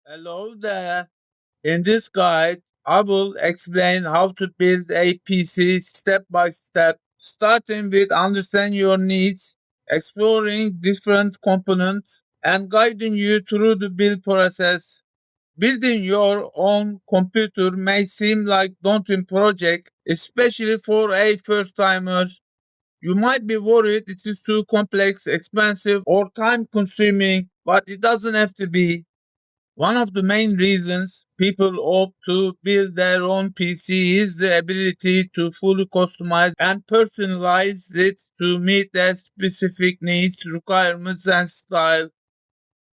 Hello there. In this guide, I will explain how to build a PC step by step, starting with understanding your needs, exploring different components, and guiding you through the build process. Building your own computer may seem like daunting project, especially for a first timer. You might be worried it is too complex, expensive, or time consuming, but it doesn't have to be. One of the main reasons people opt to build their own PC is the ability to fully customize and personalize it to meet their specific needs, requirements, and style.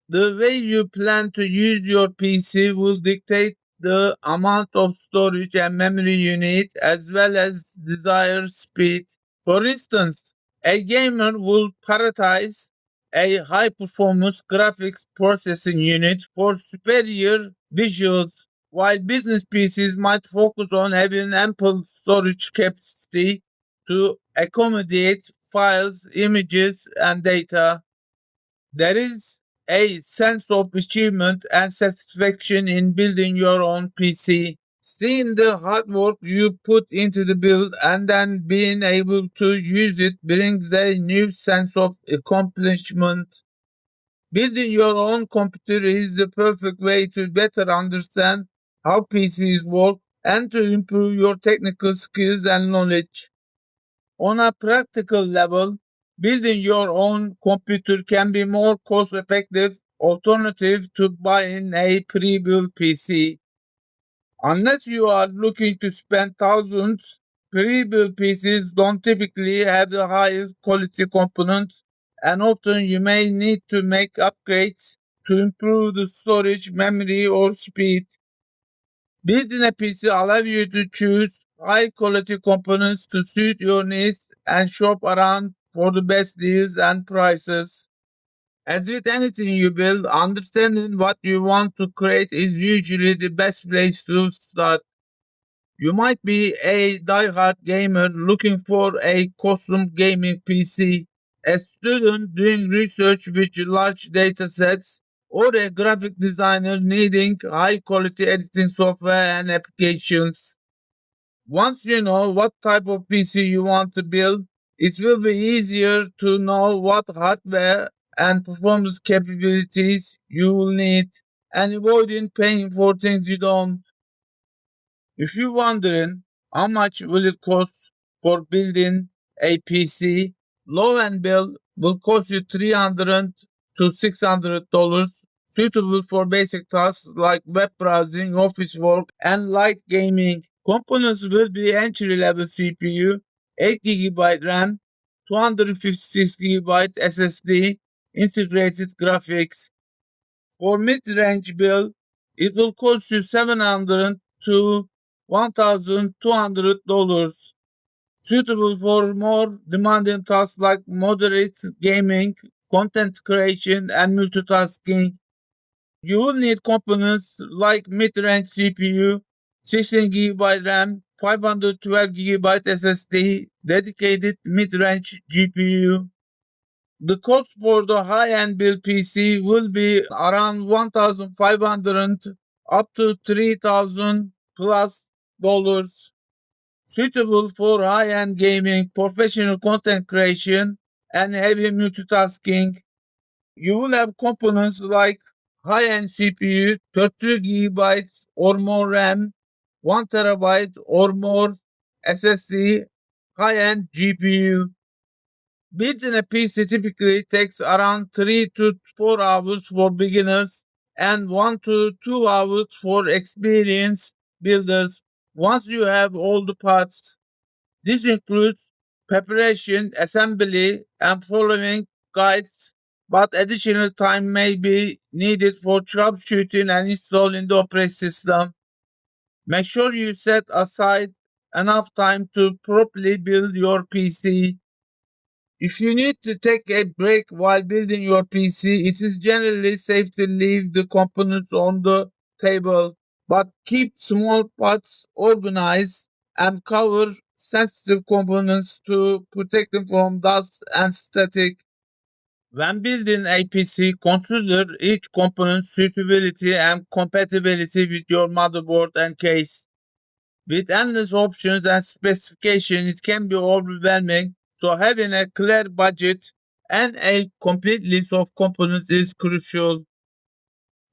The way you plan to use your PC will dictate the amount of storage and memory you need, as well as desired speed. For instance, a gamer will prioritize a high performance graphics processing unit for superior visuals, while business PCs might focus on having ample storage capacity to accommodate files, images, and data. There is a sense of achievement and satisfaction in building your own PC. Seeing the hard work you put into the build and then being able to use it brings a new sense of accomplishment. Building your own computer is the perfect way to better understand how PCs work and to improve your technical skills and knowledge. On a practical level, building your own computer can be more cost-effective alternative to buying a pre-built PC. Unless you are looking to spend thousands, pre-built PCs don't typically have the highest quality components, and often you may need to make upgrades to improve the storage, memory, or speed. Building a PC allows you to choose high quality components to suit your needs and shop around for the best deals and prices. As with anything you build, understanding what you want to create is usually the best place to start. You might be a die-hard gamer looking for a custom gaming PC, a student doing research with large data sets, or a graphic designer needing high-quality editing software and applications. Once you know what type of PC you want to build, it will be easier to know what hardware and performance capabilities you will need and avoiding paying for things you don't. If you're wondering how much will it cost for building a PC, low end build will cost you $300 to $600, suitable for basic tasks like web browsing, office work, and light gaming. Components will be entry level CPU, 8 GB RAM, 256 GB SSD, integrated graphics. For mid-range build, it will cost you $700 to $1,200, suitable for more demanding tasks like moderate gaming, content creation, and multitasking. You will need components like mid-range CPU, 16 GB RAM, 512 GB SSD, dedicated mid-range GPU. The cost for the high-end build PC will be around 1,500 up to 3,000 plus dollars, suitable for high-end gaming, professional content creation, and heavy multitasking. You will have components like high-end CPU, 32 GB or more RAM, 1 TB or more SSD, high-end GPU. Building a PC typically takes around 3 to 4 hours for beginners and 1 to 2 hours for experienced builders once you have all the parts. This includes preparation, assembly, and following guides, but additional time may be needed for troubleshooting and installing the operating system. Make sure you set aside enough time to properly build your PC. If you need to take a break while building your PC, it is generally safe to leave the components on the table, but keep small parts organized and cover sensitive components to protect them from dust and static. When building a PC, consider each component's suitability and compatibility with your motherboard and case. With endless options and specifications, it can be overwhelming, so having a clear budget and a complete list of components is crucial.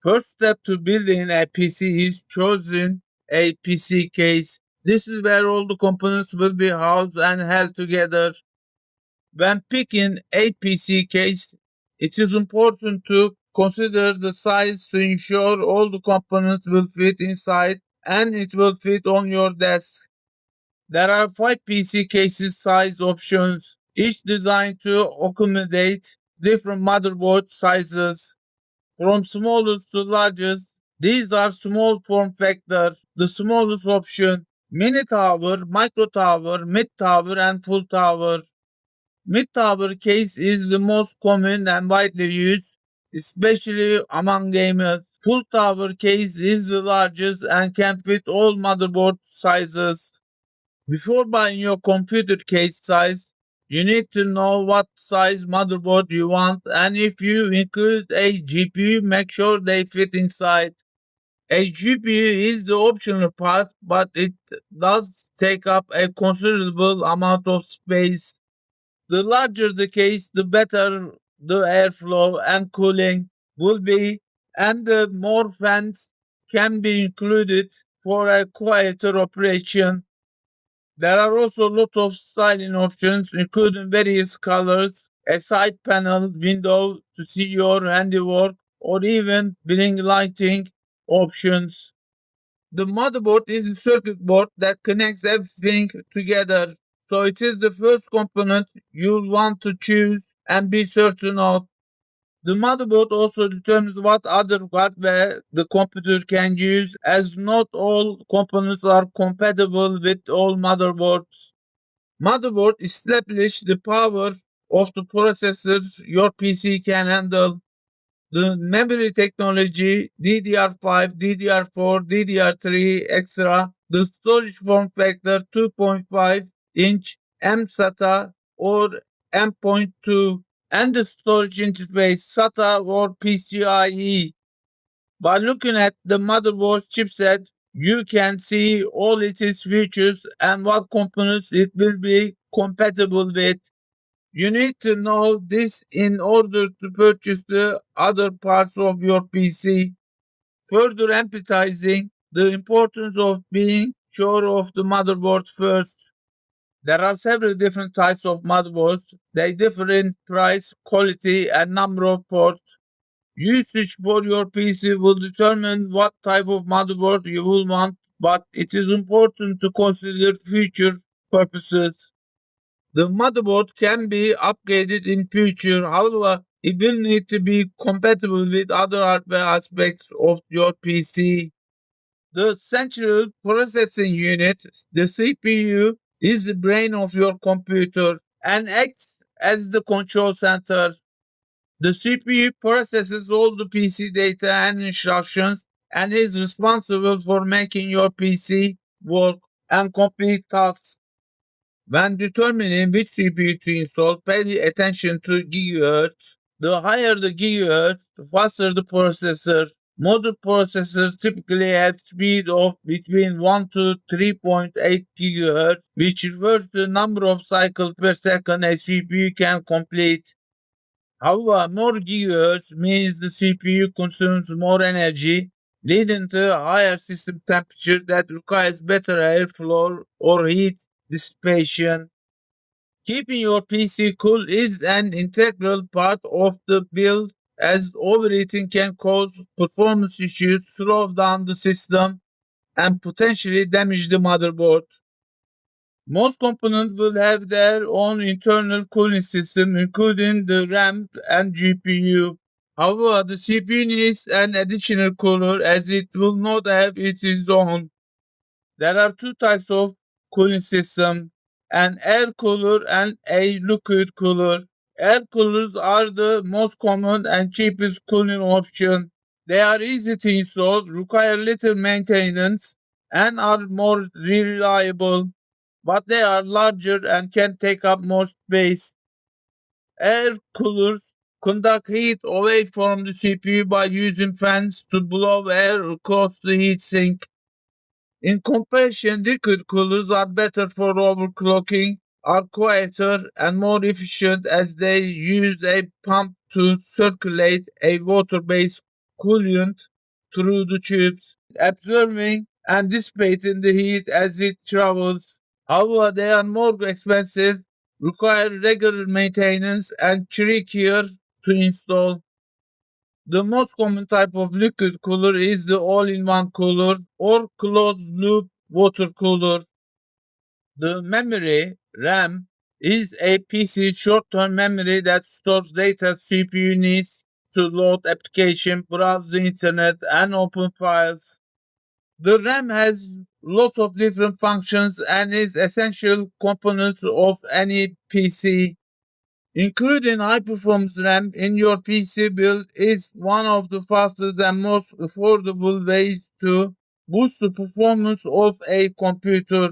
First step to building a PC is choosing a PC case. This is where all the components will be housed and held together. When picking a PC case, it is important to consider the size to ensure all the components will fit inside and it will fit on your desk. There are 5 PC cases size options, each designed to accommodate different motherboard sizes. From smallest to largest, these are small form factor, the smallest option, mini tower, micro tower, mid tower, and full tower. Mid tower case is the most common and widely used, especially among gamers. Full tower case is the largest and can fit all motherboard sizes. Before buying your computer case size, you need to know what size motherboard you want, and if you include a GPU, make sure they fit inside. A GPU is the optional part, but it does take up a considerable amount of space. The larger the case, the better the airflow and cooling will be, and the more fans can be included for a quieter operation. There are also a lot of styling options, including various colors, a side panel window to see your handiwork, or even bring lighting options. The motherboard is a circuit board that connects everything together, so it is the first component you'll want to choose and be certain of. The motherboard also determines what other hardware the computer can use, as not all components are compatible with all motherboards. Motherboard establish the power of the processors your PC can handle. The memory technology, DDR5, DDR4, DDR3, etc. The storage form factor 2.5 inch mSATA or M.2 and the storage interface SATA or PCIe. By looking at the motherboard's chipset, you can see all its features and what components it will be compatible with. You need to know this in order to purchase the other parts of your PC, further emphasizing the importance of being sure of the motherboard first. There are several different types of motherboards. They differ in price, quality, and number of ports. Usage for your PC will determine what type of motherboard you will want, but it is important to consider future purposes. The motherboard can be upgraded in future, however, it will need to be compatible with other hardware aspects of your PC. The central processing unit, the CPU, is the brain of your computer and acts as the control center. The CPU processes all the PC data and instructions and is responsible for making your PC work and complete tasks. When determining which CPU to install, pay attention to gigahertz. The higher the gigahertz, the faster the processor. Modern processors typically have speed of between 1 to 3.8 gigahertz, which refers to the number of cycles per second a CPU can complete. However, more gigahertz means the CPU consumes more energy, leading to a higher system temperature that requires better airflow or heat dissipation. Keeping your PC cool is an integral part of the build as overheating can cause performance issues, slow down the system, and potentially damage the motherboard. Most components will have their own internal cooling system, including the RAM and GPU. However, the CPU needs an additional cooler as it will not have its own. There are two types of cooling system, an air cooler and a liquid cooler. Air coolers are the most common and cheapest cooling option. They are easy to install, require little maintenance, and are more reliable, but they are larger and can take up more space. Air coolers conduct heat away from the CPU by using fans to blow air across the heatsink. In comparison, liquid coolers are better for overclocking, are quieter and more efficient as they use a pump to circulate a water-based coolant through the tubes, absorbing and dissipating the heat as it travels. However, they are more expensive, require regular maintenance, and trickier to install. The most common type of liquid cooler is the all-in-one cooler or closed-loop water cooler. The memory, RAM, is a PC short-term memory that stores data CPU needs to load application, browse the internet, and open files. The RAM has lots of different functions and is essential component of any PC. Including high-performance RAM in your PC build is one of the fastest and most affordable ways to boost the performance of a computer.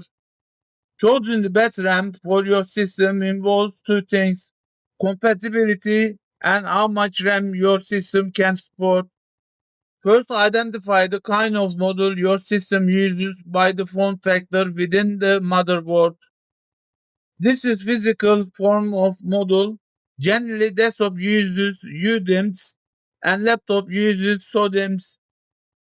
Choosing the best RAM for your system involves two things: compatibility and how much RAM your system can support. First, identify the kind of model your system uses by the form factor within the motherboard. This is physical form of model. Generally, desktop uses UDIMMs and laptop uses SODIMMs.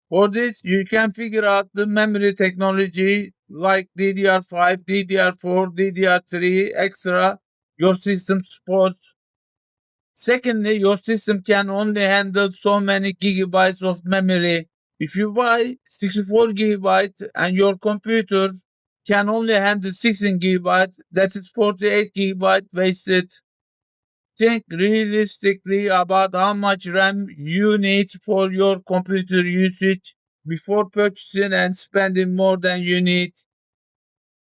For this, you can figure out the memory technology like DDR5, DDR4, DDR3, etc. your system supports. Secondly, your system can only handle so many gigabytes of memory. If you buy 64 gigabytes and your computer can only handle 16 gigabytes, that is 48 gigabytes wasted. Think realistically about how much RAM you need for your computer usage before purchasing and spending more than you need.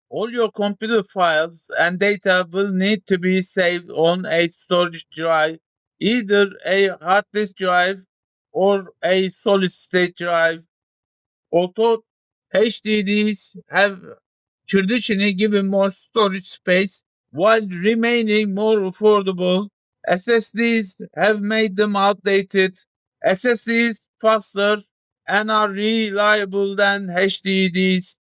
All your computer files and data will need to be saved on a storage drive, either a hard disk drive or a solid state drive. Although HDDs have traditionally given more storage space while remaining more affordable, SSDs have made them outdated. SSDs faster and are reliable than HDDs.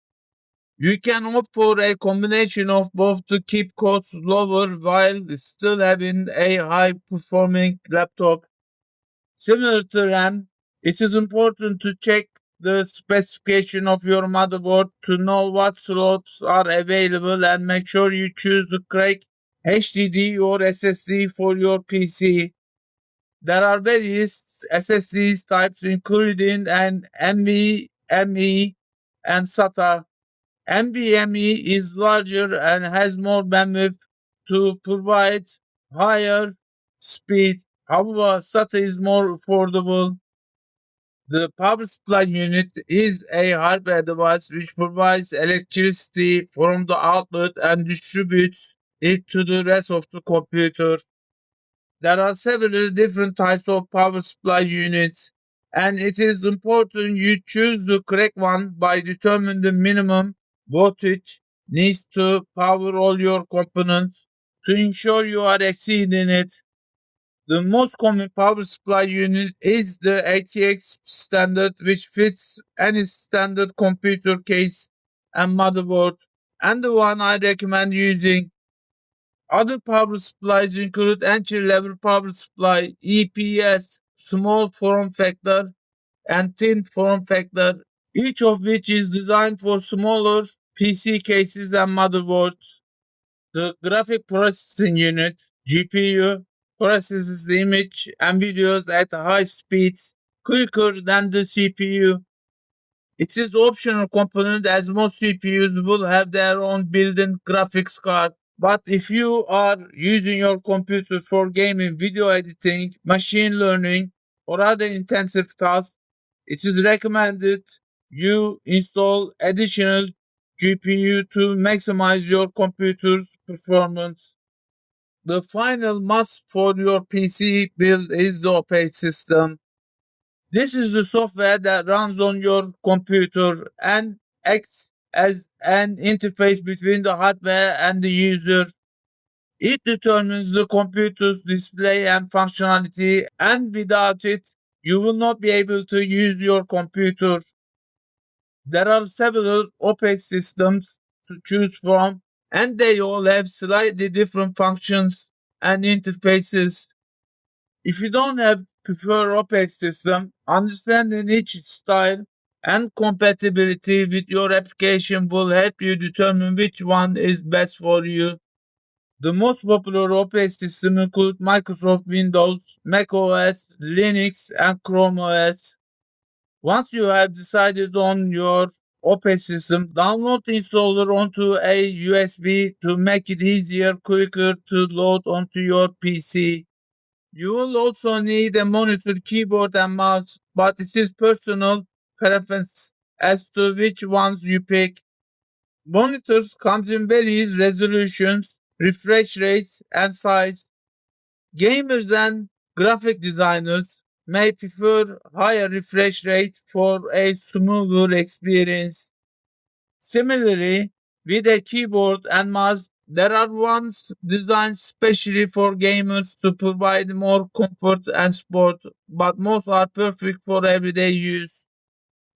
You can opt for a combination of both to keep costs lower while still having a high performing laptop. Similar to RAM, it is important to check the specification of your motherboard to know what slots are available and make sure you choose the correct HDD or SSD for your PC. There are various SSD types including an NVMe and SATA. NVMe is larger and has more bandwidth to provide higher speed. However, SATA is more affordable. The power supply unit is a hardware device which provides electricity from the outlet and distributes it to the rest of the computer. There are several different types of power supply units, and it is important you choose the correct one by determining the minimum voltage needs to power all your components to ensure you are exceeding it. The most common power supply unit is the ATX standard, which fits any standard computer case and motherboard, and the one I recommend using. Other power supplies include entry-level power supply, EPS, small form factor, and thin form factor, each of which is designed for smaller PC cases and motherboards. The graphic processing unit, GPU, processes the image and videos at high speeds quicker than the CPU. It is optional component as most CPUs will have their own built-in graphics card. But if you are using your computer for gaming, video editing, machine learning, or other intensive tasks, it is recommended you install additional GPU to maximize your computer's performance. The final must for your PC build is the operating system. This is the software that runs on your computer and acts as an interface between the hardware and the user. It determines the computer's display and functionality, and without it, you will not be able to use your computer. There are several operating systems to choose from, and they all have slightly different functions and interfaces. If you don't have preferred operating system, understanding each style and compatibility with your application will help you determine which one is best for you. The most popular operating systems include Microsoft Windows, Mac OS, Linux, and Chrome OS. Once you have decided on your operating system, download the installer onto a USB to make it easier, quicker to load onto your PC. You will also need a monitor, keyboard, and mouse, but it is personal preference as to which ones you pick. Monitors comes in various resolutions, refresh rates, and size. Gamers and graphic designers may prefer higher refresh rate for a smoother experience. Similarly, with a keyboard and mouse, there are ones designed specially for gamers to provide more comfort and support, but most are perfect for everyday use.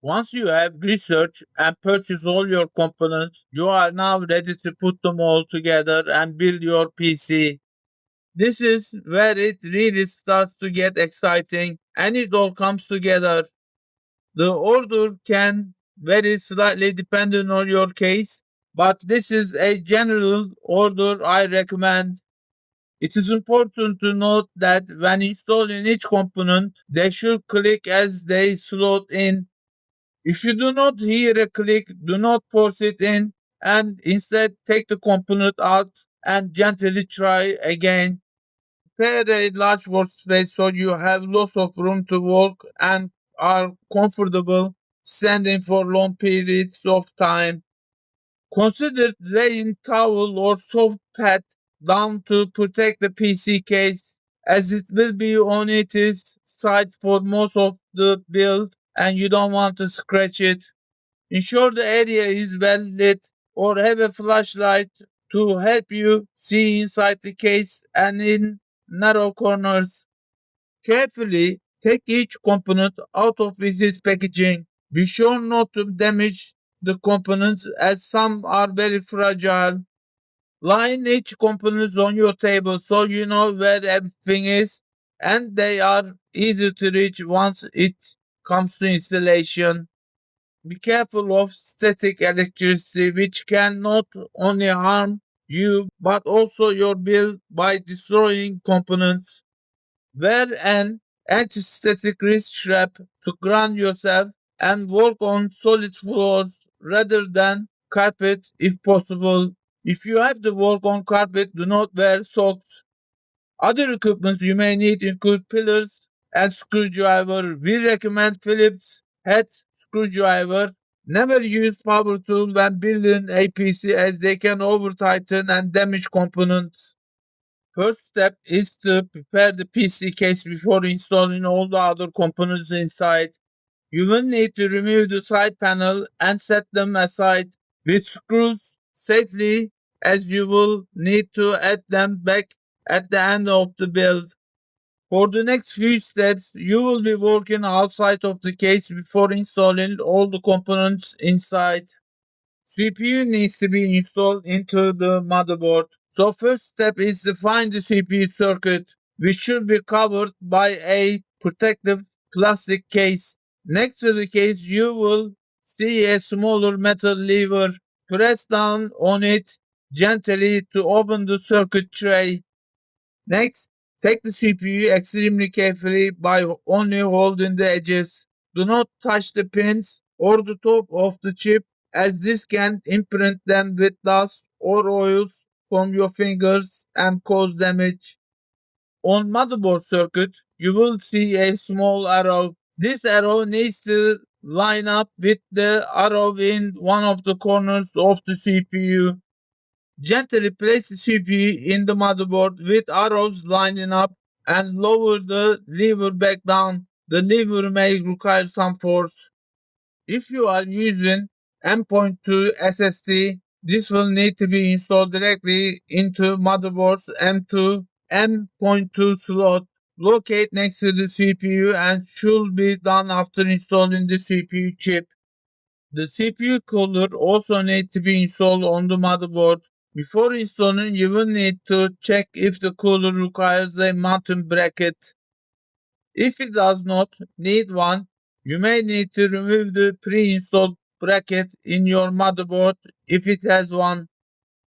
Once you have researched and purchased all your components, you are now ready to put them all together and build your PC. This is where it really starts to get exciting and it all comes together. The order can vary slightly depending on your case, but this is a general order I recommend. It is important to note that when installing each component, they should click as they slot in. If you do not hear a click, do not force it in and instead take the component out and gently try again. Prepare a large workspace so you have lots of room to work and are comfortable standing for long periods of time. Consider laying towel or soft pad down to protect the PC case as it will be on its side for most of the build and you don't want to scratch it. Ensure the area is well lit or have a flashlight to help you see inside the case and in narrow corners. Carefully take each component out of its packaging. Be sure not to damage the components as some are very fragile. Line each component on your table so you know where everything is and they are easy to reach once it comes to installation. Be careful of static electricity which can not only harm you but also your build by destroying components. Wear an anti-static wrist strap to ground yourself and work on solid floors rather than carpet if possible. If you have to work on carpet, do not wear socks. Other equipment you may need include pillars and screwdriver. We recommend Phillips head screwdriver. Never use power tool when building a PC as they can over tighten and damage components. First step is to prepare the PC case before installing all the other components inside. You will need to remove the side panel and set them aside with screws safely as you will need to add them back at the end of the build. For the next few steps, you will be working outside of the case before installing all the components inside. CPU needs to be installed into the motherboard. So first step is to find the CPU circuit, which should be covered by a protective plastic case. Next to the case, you will see a smaller metal lever. Press down on it gently to open the circuit tray. Next, take the CPU extremely carefully by only holding the edges. Do not touch the pins or the top of the chip as this can imprint them with dust or oils from your fingers and cause damage. On motherboard circuit, you will see a small arrow. This arrow needs to line up with the arrow in one of the corners of the CPU. Gently place the CPU in the motherboard with arrows lining up and lower the lever back down. The lever may require some force. If you are using M.2 SSD, This will need to be installed directly into motherboard's M.2 slot located next to the CPU and should be done after installing the CPU chip. The CPU cooler also needs to be installed on the motherboard. Before installing, you will need to check if the cooler requires a mounting bracket. If it does not need one, you may need to remove the pre-installed bracket in your motherboard if it has one.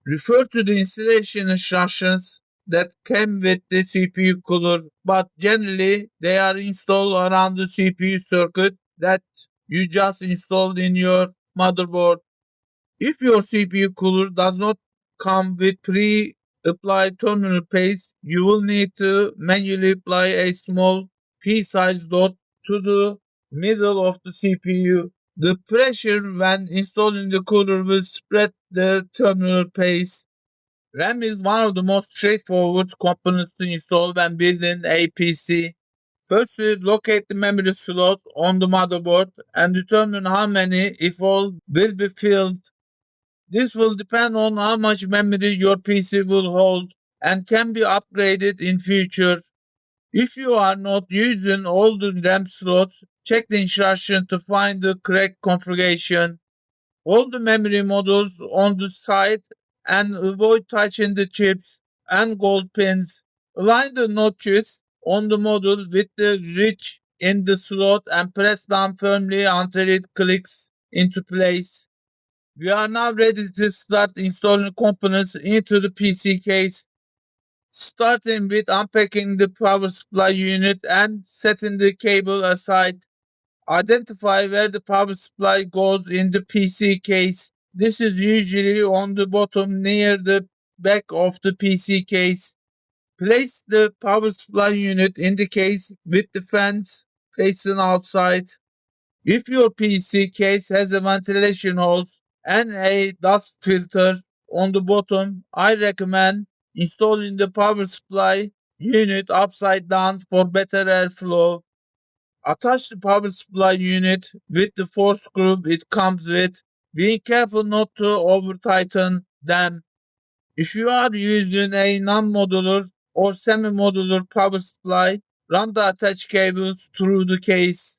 Refer to the installation instructions that came with the CPU cooler, but generally they are installed around the CPU circuit that you just installed in your motherboard. If your CPU cooler does not come with pre-applied terminal paste, you will need to manually apply a small pea-sized dot to the middle of the CPU. The pressure when installing the cooler will spread the terminal paste. RAM is one of the most straightforward components to install when building a PC. Firstly, locate the memory slot on the motherboard and determine how many, if all, will be filled. This will depend on how much memory your PC will hold and can be upgraded in future. If you are not using all the RAM slots, check the instruction to find the correct configuration. Hold the memory modules on the side and avoid touching the chips and gold pins. Align the notches on the module with the ridge in the slot and press down firmly until it clicks into place. We are now ready to start installing components into the PC case, starting with unpacking the power supply unit and setting the cable aside. Identify where the power supply goes in the PC case. This is usually on the bottom near the back of the PC case. Place the power supply unit in the case with the fans facing outside. If your PC case has a ventilation holes and a dust filter on the bottom, I recommend installing the power supply unit upside down for better airflow. Attach the power supply unit with the 4 screws it comes with, being careful not to over tighten them. If you are using a non-modular or semi-modular power supply, run the attached cables through the case.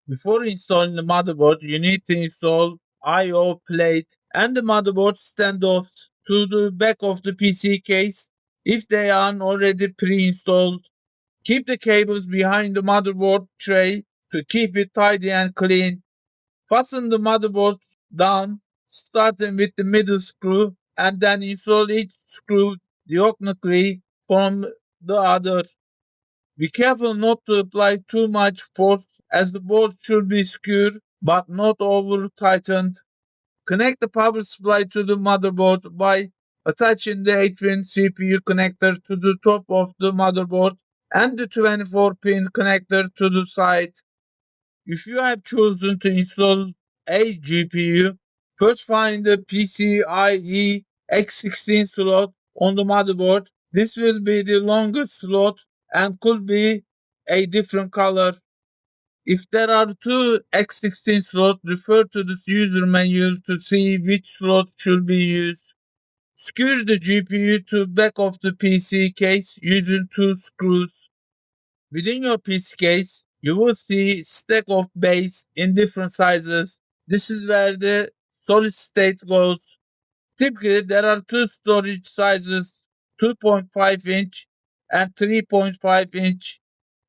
Before installing the motherboard, you need to install I/O plate and the motherboard standoffs to the back of the PC case if they aren't already pre-installed. Keep the cables behind the motherboard tray to keep it tidy and clean. Fasten the motherboard down, starting with the middle screw, and then install each screw diagonally from the other. Be careful not to apply too much force as the board should be secure but not over tightened. Connect the power supply to the motherboard by attaching the 8-pin CPU connector to the top of the motherboard and the 24-pin connector to the side. If you have chosen to install a GPU, first find the PCIe X16 slot on the motherboard. This will be the longest slot and could be a different color. If there are two X16 slots, refer to the user manual to see which slot should be used. Secure the GPU to back of the PC case using 2 screws. Within your PC case, you will see stack of bays in different sizes. This is where the solid state goes. Typically, there are two storage sizes, 2.5-inch and 3.5-inch.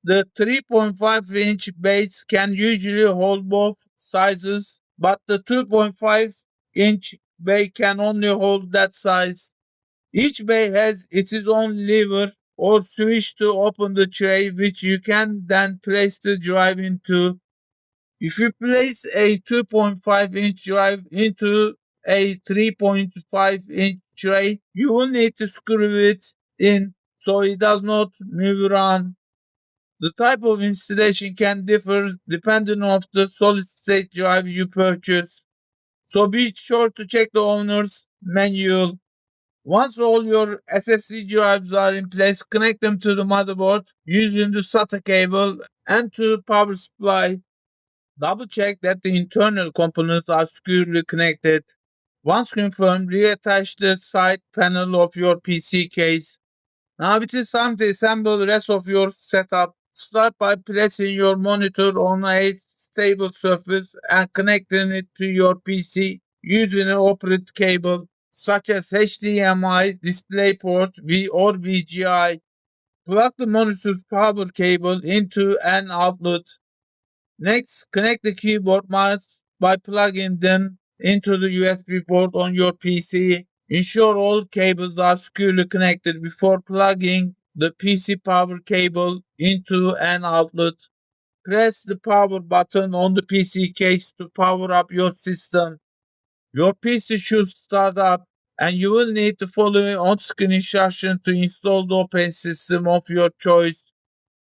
The 3.5-inch base can usually hold both sizes, but the 2.5-inch bay can only hold that size. Each bay has its own lever or switch to open the tray, which you can then place the drive into. If you place a 2.5-inch drive into a 3.5-inch tray, you will need to screw it in so it does not move around. The type of installation can differ depending on the solid-state drive you purchase, so be sure to check the owner's manual. Once all your SSD drives are in place, connect them to the motherboard using the SATA cable and to the power supply. Double check that the internal components are securely connected. Once confirmed, reattach the side panel of your PC case. Now it is time to assemble the rest of your setup. Start by placing your monitor on a stable surface and connecting it to your PC using an appropriate cable such as HDMI, DisplayPort, or VGA. Plug the monitor's power cable into an outlet. Next, connect the keyboard mouse by plugging them into the USB port on your PC. Ensure all cables are securely connected before plugging the PC power cable into an outlet. Press the power button on the PC case to power up your system. Your PC should start up and you will need to follow on-screen instructions to install the operating system of your choice.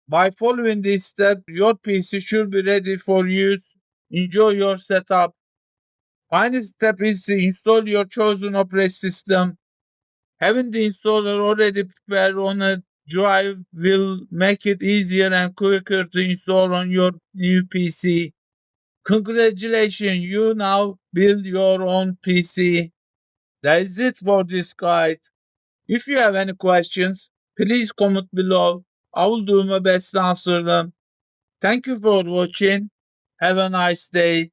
By following these steps, your PC should be ready for use. Enjoy your setup. Final step is to install your chosen operating system. Having the installer already prepared on a drive will make it easier and quicker to install on your new PC. Congratulations, you now build your own PC. That is it for this guide. If you have any questions, please comment below. I will do my best to answer them. Thank you for watching. Have a nice day.